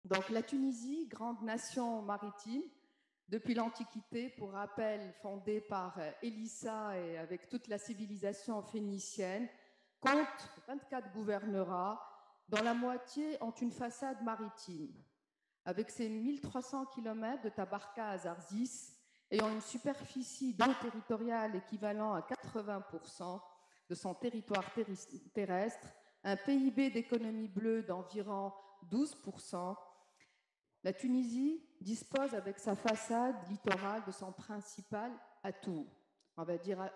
Donc la Tunisie, grande nation maritime, depuis l'Antiquité, pour rappel, fondée par Élissa et avec toute la civilisation phénicienne, compte 24 gouvernorats, dont la moitié ont une façade maritime. Avec ses 1300 km de Tabarka à Zarzis, ayant une superficie d'eau territoriale équivalent à 80% de son territoire terrestre, un PIB d'économie bleue d'environ 12%, la Tunisie dispose avec sa façade littorale de son principal atout, on va dire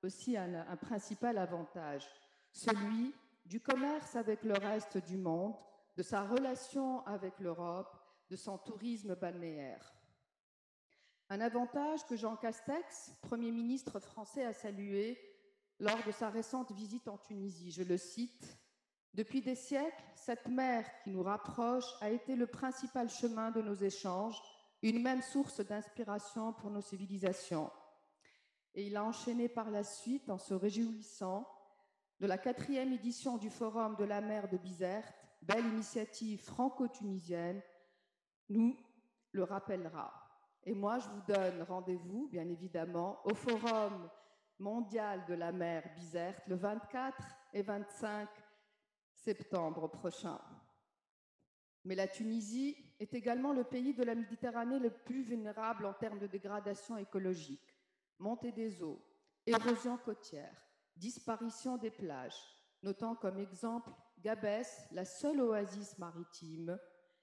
aussi un principal avantage, celui du commerce avec le reste du monde, de sa relation avec l'Europe, de son tourisme balnéaire. Un avantage que Jean Castex, Premier ministre français, a salué lors de sa récente visite en Tunisie. Je le cite: « Depuis des siècles, cette mer qui nous rapproche a été le principal chemin de nos échanges, une même source d'inspiration pour nos civilisations. » Et il a enchaîné par la suite en se réjouissant de la 4e édition du Forum de la mer de Bizerte, belle initiative franco-tunisienne, nous le rappellera. Et moi, je vous donne rendez-vous, bien évidemment, au Forum mondial de la mer Bizerte, le 24 et 25 septembre prochain. Mais la Tunisie est également le pays de la Méditerranée le plus vulnérable en termes de dégradation écologique. Montée des eaux, érosion côtière, disparition des plages, notant comme exemple Gabès, la seule oasis maritime,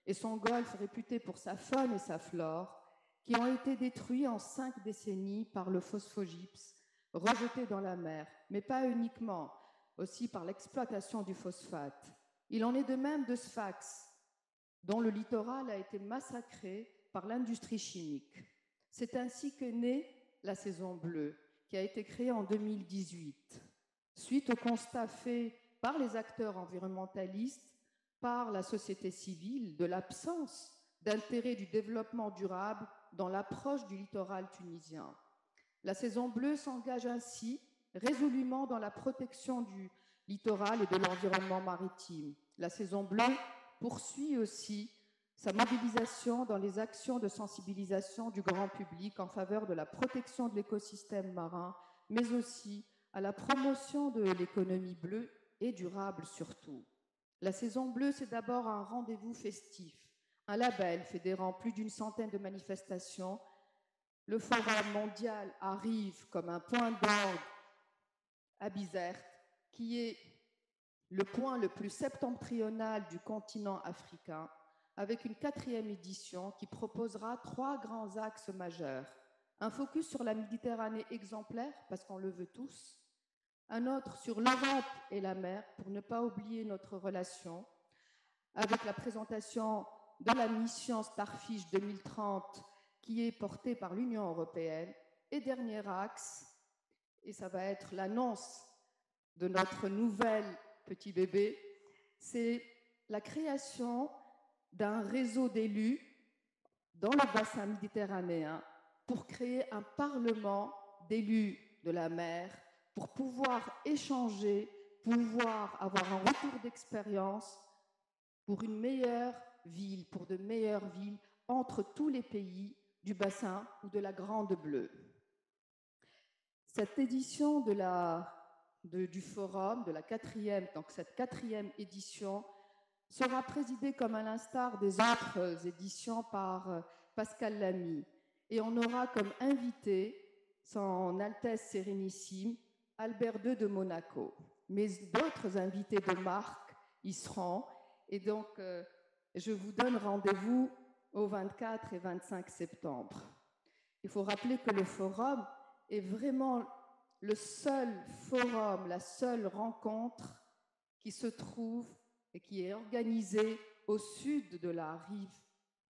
et son golfe réputé pour sa faune et sa flore, qui ont été détruits en 5 décennies par le phosphogypse, rejeté dans la mer, mais pas uniquement, aussi par l'exploitation du phosphate. Il en est de même de Sfax, dont le littoral a été massacré par l'industrie chimique. C'est ainsi que naît la saison bleue, qui a été créée en 2018, suite au constat fait par les acteurs environnementalistes, par la société civile, de l'absence d'intérêt du développement durable dans l'approche du littoral tunisien. La saison bleue s'engage ainsi résolument dans la protection du littoral et de l'environnement maritime. La saison bleue poursuit aussi sa mobilisation dans les actions de sensibilisation du grand public en faveur de la protection de l'écosystème marin, mais aussi à la promotion de l'économie bleue et durable surtout. La saison bleue, c'est d'abord un rendez-vous festif, un label fédérant plus d'une centaine de manifestations. Le Forum mondial arrive comme un point d'orgue à Bizerte, qui est le point le plus septentrional du continent africain, avec une 4e édition qui proposera 3 grands axes majeurs. Un focus sur la Méditerranée exemplaire, parce qu'on le veut tous. Un autre sur l'Europe et la mer, pour ne pas oublier notre relation, avec la présentation de la mission Starfish 2030 qui est portée par l'Union européenne. Et dernier axe, et ça va être l'annonce de notre nouvel petit bébé, c'est la création d'un réseau d'élus dans le bassin méditerranéen pour créer un parlement d'élus de la mer, pour pouvoir échanger, pouvoir avoir un retour d'expérience pour une meilleure ville, pour de meilleures villes entre tous les pays du bassin ou de la Grande Bleue. Cette édition du forum, de la 4e, donc cette 4e édition, sera présidée comme à l'instar des autres éditions par Pascal Lamy. Et on aura comme invité son Altesse Sérénissime, Albert II de Monaco. Mais d'autres invités de marque y seront. Et donc, je vous donne rendez-vous au 24 et 25 septembre. Il faut rappeler que le forum est vraiment le seul forum, la seule rencontre qui se trouve et qui est organisée au sud de la rive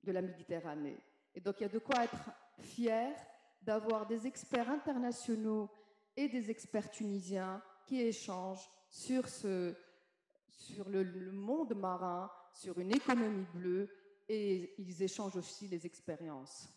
de la Méditerranée. Et donc, il y a de quoi être fier d'avoir des experts internationaux et des experts tunisiens qui échangent sur le monde marin, sur une économie bleue, et ils échangent aussi les expériences.